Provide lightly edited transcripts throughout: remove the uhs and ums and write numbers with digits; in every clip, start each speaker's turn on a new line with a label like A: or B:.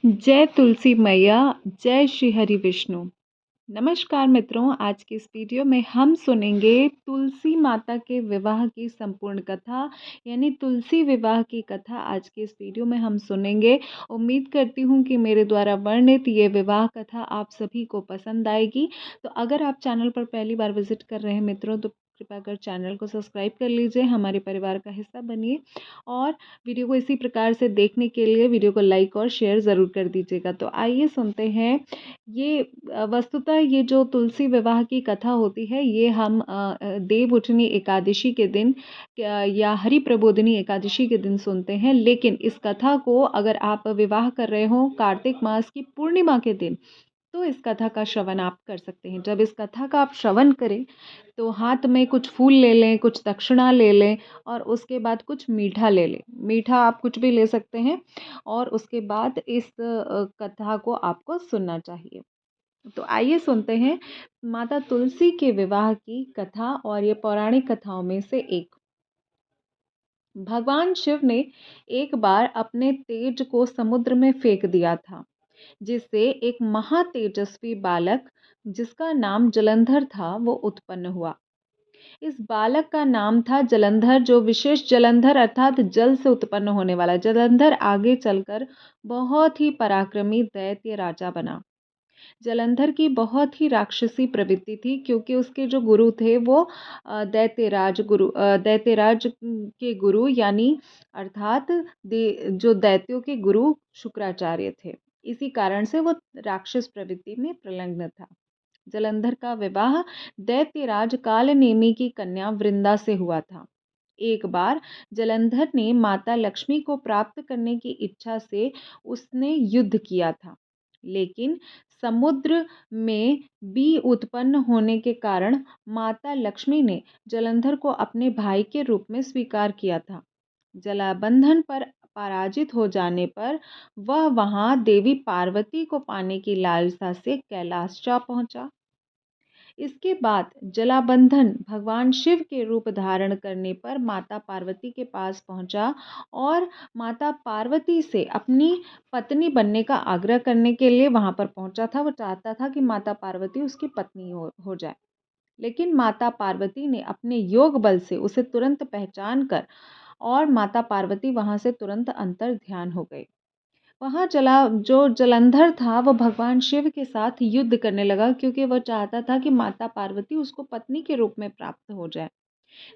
A: जय तुलसी मैया, जय श्री हरि विष्णु। नमस्कार मित्रों, आज की इस वीडियो में हम सुनेंगे तुलसी माता के विवाह की संपूर्ण कथा, यानी तुलसी विवाह की कथा आज की इस वीडियो में हम सुनेंगे। उम्मीद करती हूँ कि मेरे द्वारा वर्णित ये विवाह कथा आप सभी को पसंद आएगी। तो अगर आप चैनल पर पहली बार विजिट कर रहे हैं मित्रों, तो कृपया कर चैनल को सब्सक्राइब कर लीजिए, हमारे परिवार का हिस्सा बनिए और वीडियो को इसी प्रकार से देखने के लिए वीडियो को लाइक और शेयर ज़रूर कर दीजिएगा। तो आइए सुनते हैं। ये वस्तुतः ये जो तुलसी विवाह की कथा होती है, ये हम देव उठनी एकादशी के दिन या हरि प्रबोधिनी एकादशी के दिन सुनते हैं। लेकिन इस कथा को अगर आप विवाह कर रहे हो कार्तिक मास की पूर्णिमा के दिन, तो इस कथा का श्रवण आप कर सकते हैं। जब इस कथा का आप श्रवण करें तो हाथ में कुछ फूल ले लें, कुछ दक्षिणा ले लें और उसके बाद कुछ मीठा ले लें। मीठा आप कुछ भी ले सकते हैं और उसके बाद इस कथा को आपको सुनना चाहिए। तो आइए सुनते हैं माता तुलसी के विवाह की कथा, और ये पौराणिक कथाओं में से एक। भगवान शिव ने एक बार अपने तेज को समुद्र में फेंक दिया था, जिससे एक महातेजस्वी बालक जिसका नाम जलंधर था वो उत्पन्न हुआ। इस बालक का नाम था जलंधर, जो विशेष जलंधर अर्थात जल से उत्पन्न होने वाला जलंधर आगे चलकर बहुत ही पराक्रमी दैत्य राजा बना। जलंधर की बहुत ही राक्षसी प्रवृत्ति थी, क्योंकि उसके जो गुरु थे वो दैत्यराज के गुरु यानी अर्थात जो दैत्यों के गुरु शुक्राचार्य थे। इसी कारण से वो राक्षस प्रवृत्ति में प्रलग्न था। जलंधर का विवाह दैत्यराज कालनेमी की कन्या वृंदा से हुआ था। एक बार जलंधर ने माता लक्ष्मी को प्राप्त करने की इच्छा से उसने युद्ध किया था, लेकिन समुद्र में बी उत्पन्न होने के कारण माता लक्ष्मी ने जलंधर को अपने भाई के रूप में स्वीकार किया था। जलाबंधन पर पराजित हो जाने पर वह वहां देवी पार्वती को पाने की लालसा से कैलाश जा पहुंचा। इसके बाद जलाबंधन भगवान शिव के रूप धारण करने पर माता पार्वती के पास पहुंचा और माता पार्वती से अपनी पत्नी बनने का आग्रह करने के लिए वहां पर पहुंचा था। वो चाहता था कि माता पार्वती उसकी पत्नी हो जाए। लेकिन माता पार्वती ने अपने योग बल से उसे तुरंत पहचान कर और माता पार्वती वहां से तुरंत अंतर ध्यान हो गई। वहाँ जो जलंधर था वो भगवान शिव के साथ युद्ध करने लगा, क्योंकि वह चाहता था कि माता पार्वती उसको पत्नी के रूप में प्राप्त हो जाए।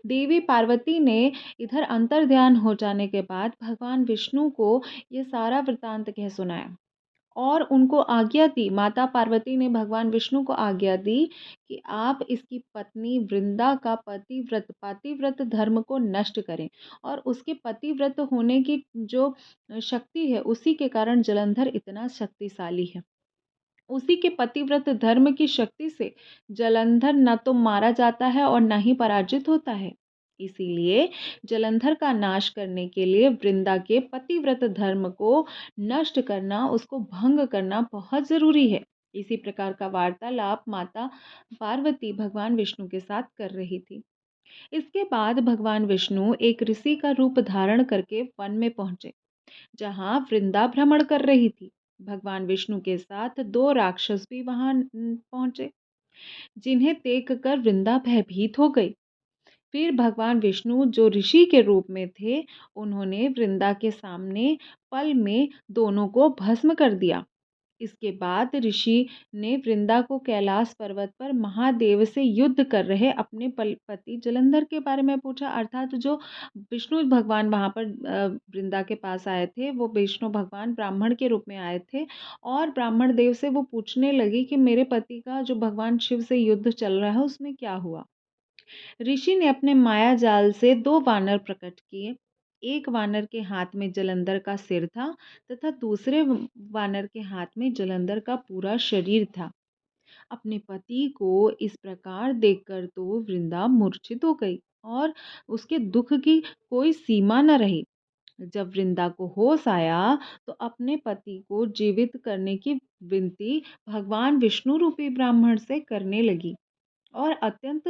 A: देवी पार्वती ने इधर अंतर्ध्यान हो जाने के बाद भगवान विष्णु को ये सारा वृतांत कह सुनाया और उनको आज्ञा दी। माता पार्वती ने भगवान विष्णु को आज्ञा दी कि आप इसकी पत्नी वृंदा का पतिव्रत धर्म को नष्ट करें, और उसके पतिव्रत होने की जो शक्ति है उसी के कारण जलंधर इतना शक्तिशाली है। उसी के पतिव्रत धर्म की शक्ति से जलंधर न तो मारा जाता है और न ही पराजित होता है। इसीलिए जलंधर का नाश करने के लिए वृंदा के पतिव्रत धर्म को नष्ट करना, उसको भंग करना बहुत जरूरी है। इसी प्रकार का वार्तालाप माता पार्वती भगवान विष्णु के साथ कर रही थी। इसके बाद भगवान विष्णु एक ऋषि का रूप धारण करके वन में पहुंचे, जहां वृंदा भ्रमण कर रही थी। भगवान विष्णु के साथ दो राक्षस भी वहां पहुंचे, जिन्हें देख कर वृंदा भयभीत हो गई। फिर भगवान विष्णु जो ऋषि के रूप में थे, उन्होंने वृंदा के सामने पल में दोनों को भस्म कर दिया। इसके बाद ऋषि ने वृंदा को कैलाश पर्वत पर महादेव से युद्ध कर रहे अपने पति जलंधर के बारे में पूछा। अर्थात जो विष्णु भगवान वहां पर वृंदा के पास आए थे, वो विष्णु भगवान ब्राह्मण के रूप में आए थे और ब्राह्मण देव से वो पूछने लगी कि मेरे पति का जो भगवान शिव से युद्ध चल रहा है उसमें क्या हुआ। ऋषि ने अपने माया जाल से दो वानर प्रकट किए। एक वानर के हाथ में जलंधर का सिर था तथा दूसरे वानर के हाथ में जलंधर का पूरा शरीर था। अपने पति को इस प्रकार देखकर तो वृंदा मूर्छित हो गई और उसके दुख की कोई सीमा न रही। जब वृंदा को होश आया तो अपने पति को जीवित करने की विनती भगवान विष्णु रूपी ब्राह्मण से करने लगी। और अत्यंत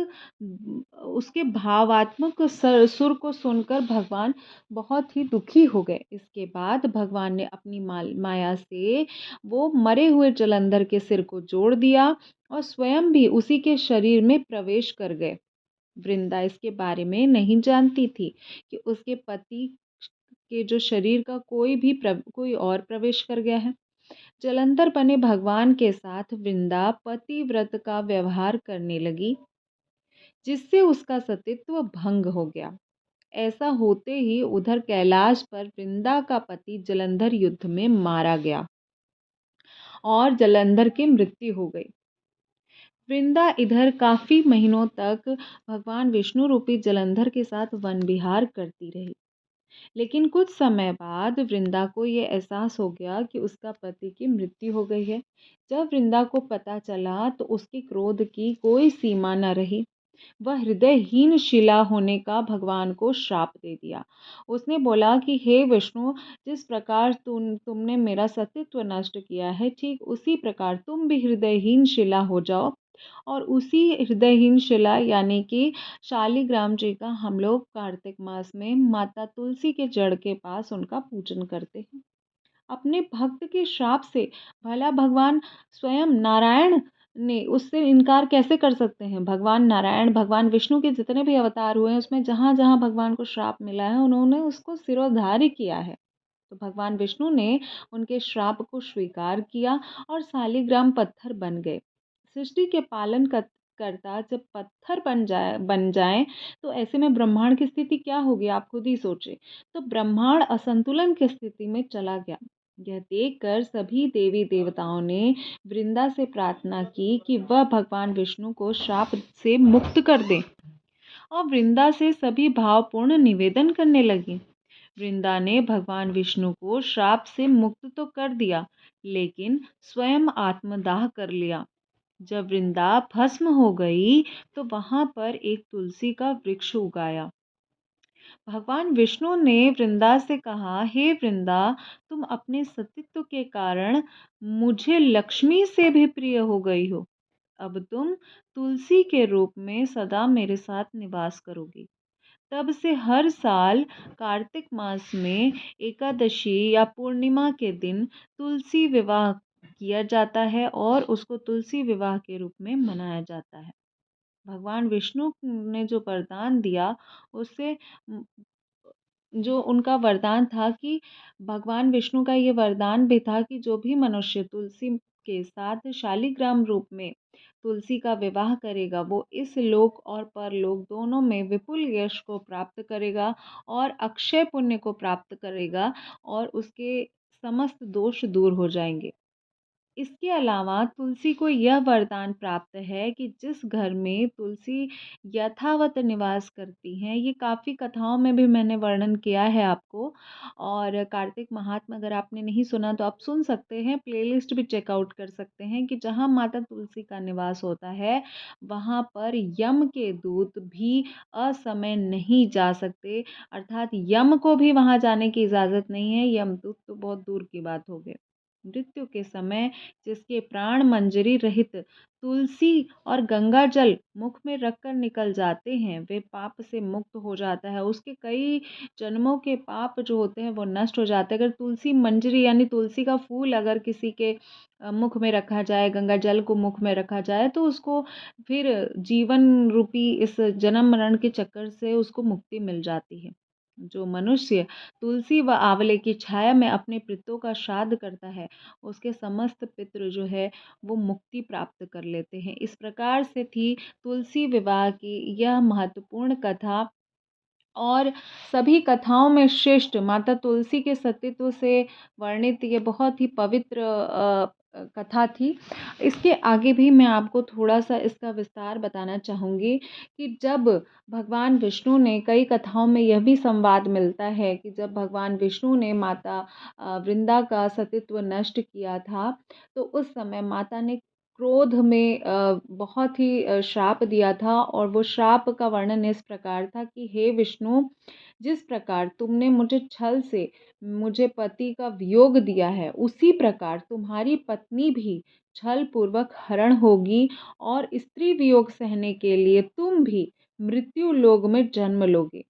A: उसके भावात्मक सुर को सुनकर भगवान बहुत ही दुखी हो गए। इसके बाद भगवान ने अपनी माया से वो मरे हुए जलंधर के सिर को जोड़ दिया और स्वयं भी उसी के शरीर में प्रवेश कर गए। वृंदा इसके बारे में नहीं जानती थी कि उसके पति के जो शरीर का कोई और प्रवेश कर गया है। जलंधर बने भगवान के साथ वृंदा पतिव्रत का व्यवहार करने लगी, जिससे उसका सतीत्व भंग हो गया। ऐसा होते ही उधर कैलाश पर वृंदा का पति जलंधर युद्ध में मारा गया और जलंधर की मृत्यु हो गई। वृंदा इधर काफी महीनों तक भगवान विष्णु रूपी जलंधर के साथ वन विहार करती रही। लेकिन कुछ समय बाद वृंदा को ये एहसास हो गया कि उसका पति की मृत्यु हो गई है। जब वृंदा को पता चला तो उसके क्रोध की कोई सीमा न रही। वह हृदयहीन शिला होने का भगवान को श्राप दे दिया। उसने बोला कि हे विष्णु, जिस प्रकार तुमने मेरा सतीत्व नष्ट किया है, ठीक उसी प्रकार तुम भी हृदयहीन शिला हो जाओ। और उसी हृदयहीन शिला यानी कि शालिग्राम जी का हम लोग कार्तिक मास में माता तुलसी के जड़ के पास उनका पूजन करते हैं। अपने भक्त के श्राप से भला भगवान स्वयं नारायण ने उससे इनकार कैसे कर सकते हैं। भगवान नारायण, भगवान विष्णु के जितने भी अवतार हुए हैं उसमें जहाँ जहाँ भगवान को श्राप मिला है उन्होंने उसको सिरोधार्य किया है। तो भगवान विष्णु ने उनके श्राप को स्वीकार किया और शालिग्राम पत्थर बन गए। सृष्टि के पालन करता जब पत्थर बन जाए तो ऐसे में ब्रह्मांड की स्थिति क्या होगी, आप खुद ही सोचे। तो ब्रह्मांड असंतुलन की स्थिति में चला गया। यह देखकर सभी देवी देवताओं ने वृंदा से प्रार्थना की कि वह भगवान विष्णु को श्राप से मुक्त कर दे और वृंदा से सभी भावपूर्ण निवेदन करने लगी। वृंदा ने भगवान विष्णु को श्राप से मुक्त तो कर दिया, लेकिन स्वयं आत्मदाह कर लिया। जब वृंदा भस्म हो गई तो वहां पर एक तुलसी का वृक्ष उगाया। भगवान विष्णु ने वृंदा से कहा, हे वृंदा, तुम अपने सतीत्व के कारण मुझे लक्ष्मी से भी प्रिय हो गई हो। अब तुम तुलसी के रूप में सदा मेरे साथ निवास करोगी। तब से हर साल कार्तिक मास में एकादशी या पूर्णिमा के दिन तुलसी विवाह किया जाता है और उसको तुलसी विवाह के रूप में मनाया जाता है। भगवान विष्णु ने जो वरदान दिया उससे जो उनका वरदान था कि भगवान विष्णु का ये वरदान भी था कि जो भी मनुष्य तुलसी के साथ शालिग्राम रूप में तुलसी का विवाह करेगा वो इस लोक और परलोक दोनों में विपुल यश को प्राप्त करेगा और अक्षय पुण्य को प्राप्त करेगा और उसके समस्त दोष दूर हो जाएंगे। इसके अलावा तुलसी को यह वरदान प्राप्त है कि जिस घर में तुलसी यथावत निवास करती हैं, ये काफ़ी कथाओं में भी मैंने वर्णन किया है आपको। और कार्तिक महात्म्य अगर आपने नहीं सुना तो आप सुन सकते हैं, प्लेलिस्ट भी चेकआउट कर सकते हैं कि जहाँ माता तुलसी का निवास होता है वहाँ पर यम के दूत भी असमय नहीं जा सकते, अर्थात यम को भी वहाँ जाने की इजाज़त नहीं है। यमदूत तो बहुत दूर की बात हो गई। मृत्यु के समय जिसके प्राण मंजरी रहित तुलसी और गंगा जल मुख में रखकर निकल जाते हैं, वे पाप से मुक्त हो जाता है। उसके कई जन्मों के पाप जो होते हैं वो नष्ट हो जाते हैं। अगर तुलसी मंजरी यानी तुलसी का फूल अगर किसी के मुख में रखा जाए, गंगा जल को मुख में रखा जाए तो उसको फिर जीवन रूपी इस जन्म मरण के चक्कर से उसको मुक्ति मिल जाती है। जो मनुष्य तुलसी व आंवले की छाया में अपने पितरों का श्राद्ध करता है, उसके समस्त पितृ जो है वो मुक्ति प्राप्त कर लेते हैं। इस प्रकार से थी तुलसी विवाह की यह महत्वपूर्ण कथा। और सभी कथाओं में श्रेष्ठ माता तुलसी के सतीत्व से वर्णित ये बहुत ही पवित्र कथा थी। इसके आगे भी मैं आपको थोड़ा-सा इसका विस्तार बताना चाहूँगी कि जब भगवान विष्णु ने कई कथाओं में यह भी संवाद मिलता है कि जब भगवान विष्णु ने माता वृंदा का सतीत्व नष्ट किया था, तो उस समय माता ने क्रोध में बहुत ही श्राप दिया था और वो श्राप का वर्णन इस प्रकार था कि हे विष्णु, जिस प्रकार तुमने मुझे छल से मुझे पति का वियोग दिया है, उसी प्रकार तुम्हारी पत्नी भी छल पूर्वक हरण होगी और स्त्री वियोग सहने के लिए तुम भी मृत्यु लोक में जन्म लोगे।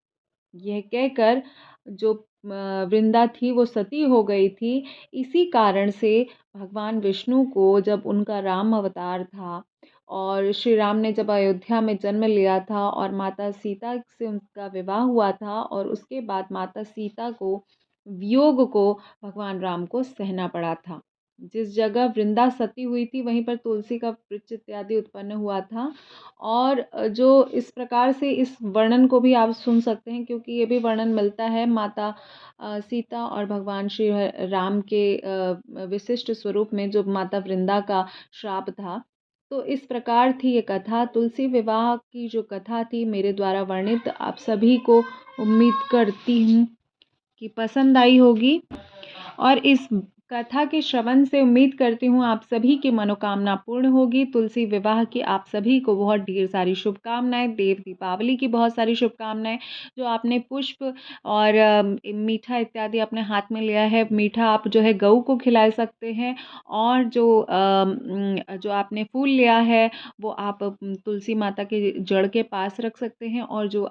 A: यह कहकर जो वृंदा थी वो सती हो गई थी। इसी कारण से भगवान विष्णु को जब उनका राम अवतार था और श्री राम ने जब अयोध्या में जन्म लिया था और माता सीता से उनका विवाह हुआ था और उसके बाद माता सीता को वियोग को भगवान राम को सहना पड़ा था। जिस जगह वृंदा सती हुई थी वहीं पर तुलसी का वृक्ष इत्यादि उत्पन्न हुआ था। और जो इस प्रकार से इस वर्णन को भी आप सुन सकते हैं, क्योंकि ये भी वर्णन मिलता है माता सीता और भगवान श्री राम के विशिष्ट स्वरूप में, जो माता वृंदा का श्राप था। तो इस प्रकार थी ये कथा। तुलसी विवाह की जो कथा थी मेरे द्वारा वर्णित, आप सभी को उम्मीद करती हूँ कि पसंद आई होगी। और इस कथा के श्रवण से उम्मीद करती हूँ आप सभी की मनोकामना पूर्ण होगी। तुलसी विवाह की आप सभी को बहुत ढेर सारी शुभकामनाएं। देव दीपावली की बहुत सारी शुभकामनाएं। जो आपने पुष्प और मीठा इत्यादि अपने हाथ में लिया है, मीठा आप जो है गऊ को खिला सकते हैं। और जो आपने फूल लिया है वो आप तुलसी माता के जड़ के पास रख सकते हैं। और जो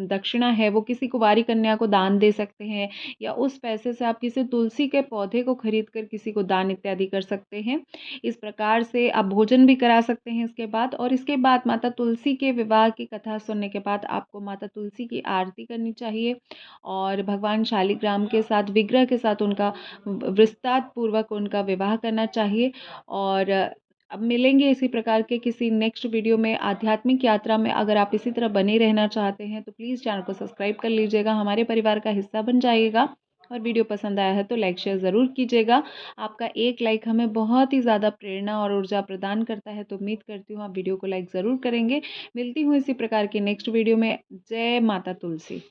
A: दक्षिणा है वो किसी कुंवारी कन्या को दान दे सकते हैं, या उस पैसे से आप किसी तुलसी के पौधे को खरीद कर किसी को दान इत्यादि कर सकते हैं। इस प्रकार से आप भोजन भी करा सकते हैं इसके बाद। और इसके बाद माता तुलसी के विवाह की कथा सुनने के बाद आपको माता तुलसी की आरती करनी चाहिए और भगवान शालिग्राम के साथ, विग्रह के साथ उनका विस्तार पूर्वक उनका विवाह करना चाहिए। और अब मिलेंगे इसी प्रकार के किसी नेक्स्ट वीडियो में आध्यात्मिक यात्रा में। अगर आप इसी तरह बने रहना चाहते हैं तो प्लीज़ चैनल को सब्सक्राइब कर लीजिएगा, हमारे परिवार का हिस्सा बन जाइएगा। और वीडियो पसंद आया है तो लाइक शेयर ज़रूर कीजिएगा। आपका एक लाइक हमें बहुत ही ज़्यादा प्रेरणा और ऊर्जा प्रदान करता है, तो उम्मीद करती हूँ आप वीडियो को लाइक ज़रूर करेंगे। मिलती हूँ इसी प्रकार के नेक्स्ट वीडियो में। जय माता तुलसी।